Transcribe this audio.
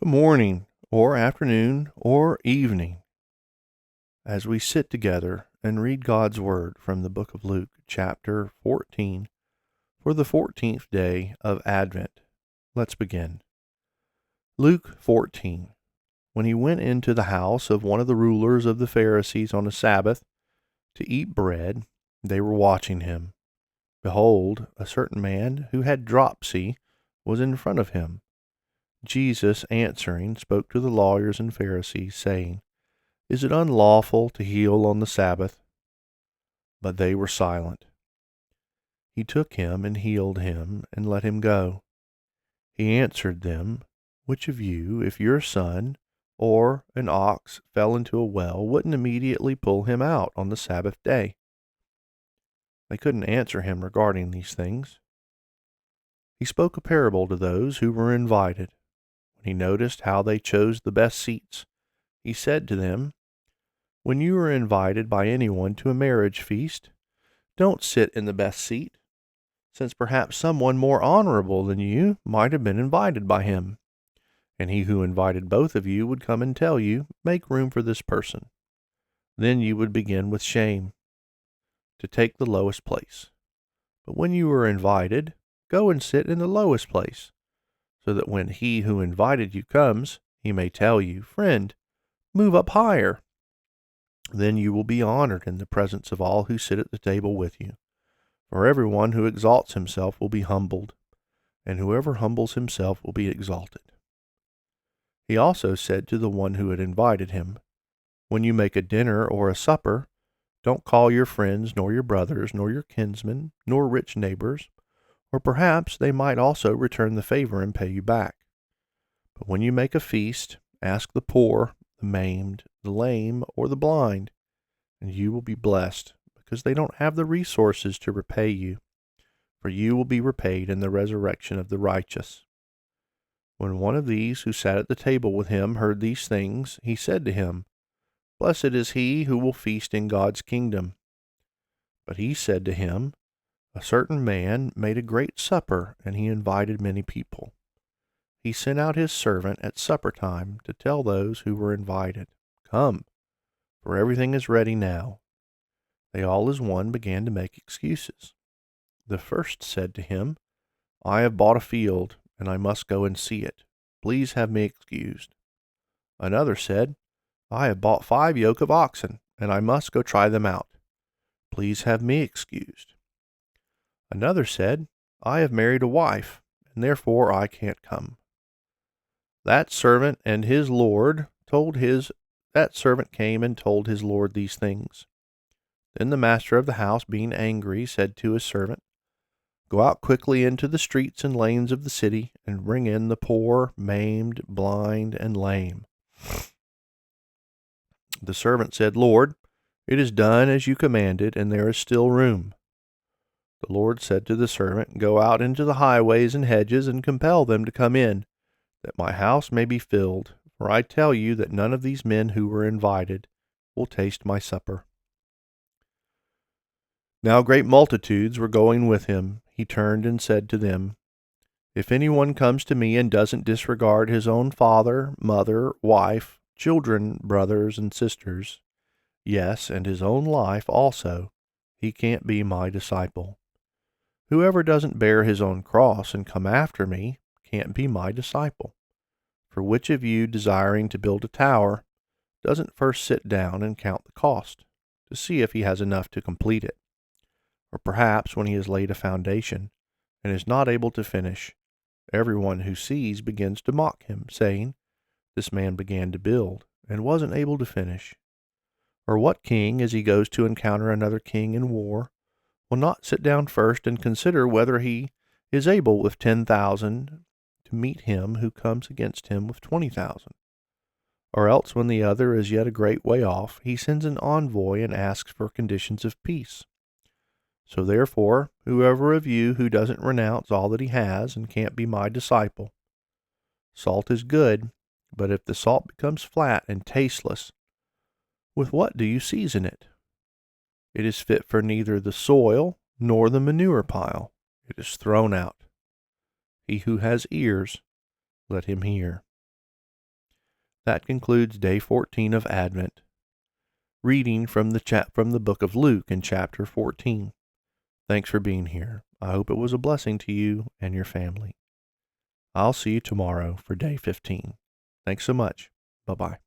Good morning, or afternoon, or evening, as we sit together and read God's Word from the book of Luke, chapter 14, for the 14th day of Advent. Let's begin. Luke 14. When he went into the house of one of the rulers of the Pharisees on a Sabbath to eat bread, they were watching him. Behold, a certain man who had dropsy was in front of him. Jesus, answering, spoke to the lawyers and Pharisees, saying, Is it unlawful to heal on the Sabbath? But they were silent. He took him and healed him and let him go. He answered them, Which of you, if your son or an ox fell into a well, wouldn't immediately pull him out on the Sabbath day? They couldn't answer him regarding these things. He spoke a parable to those who were invited. When he noticed how they chose the best seats, he said to them, When you are invited by anyone to a marriage feast, don't sit in the best seat, since perhaps someone more honorable than you might have been invited by him. And he who invited both of you would come and tell you, Make room for this person. Then you would begin with shame to take the lowest place. But when you are invited, go and sit in the lowest place, so that when he who invited you comes, he may tell you, Friend, move up higher. Then you will be honored in the presence of all who sit at the table with you. For everyone who exalts himself will be humbled, and whoever humbles himself will be exalted. He also said to the one who had invited him, When you make a dinner or a supper, don't call your friends, nor your brothers, nor your kinsmen, nor rich neighbors, or perhaps they might also return the favor and pay you back. But when you make a feast, ask the poor, the maimed, the lame, or the blind, and you will be blessed, because they don't have the resources to repay you, for you will be repaid in the resurrection of the righteous. When one of these who sat at the table with him heard these things, he said to him, Blessed is he who will feast in God's kingdom. But he said to him, A certain man made a great supper, and he invited many people. He sent out his servant at supper time to tell those who were invited, Come, for everything is ready now. They all as one began to make excuses. The first said to him, I have bought a field, and I must go and see it. Please have me excused. Another said, I have bought 5 yoke of oxen, and I must go try them out. Please have me excused. Another said, I have married a wife, and therefore I can't come. That servant came and told his lord these things. Then the master of the house, being angry, said to his servant, Go out quickly into the streets and lanes of the city, and bring in the poor, maimed, blind, and lame. The servant said, Lord, it is done as you commanded, and there is still room. The Lord said to the servant, Go out into the highways and hedges, and compel them to come in, that my house may be filled. For I tell you that none of these men who were invited will taste my supper. Now great multitudes were going with him. He turned and said to them, If anyone comes to me and doesn't disregard his own father, mother, wife, children, brothers, and sisters, yes, and his own life also, he can't be my disciple. Whoever doesn't bear his own cross and come after me can't be my disciple. For which of you, desiring to build a tower, doesn't first sit down and count the cost, to see if he has enough to complete it? Or perhaps when he has laid a foundation and is not able to finish, everyone who sees begins to mock him, saying, This man began to build and wasn't able to finish. Or what king, as he goes to encounter another king in war, will not sit down first and consider whether he is able with 10,000 to meet him who comes against him with 20,000? Or else, when the other is yet a great way off, he sends an envoy and asks for conditions of peace. So therefore, whoever of you who doesn't renounce all that he has and can't be my disciple. Salt is good, but if the salt becomes flat and tasteless, with what do you season it? It is fit for neither the soil nor the manure pile. It is thrown out. He who has ears, let him hear. That concludes day 14 of Advent, reading from the book of Luke in chapter 14. Thanks for being here. I hope it was a blessing to you and your family. I'll see you tomorrow for day 15. Thanks so much. Bye-bye.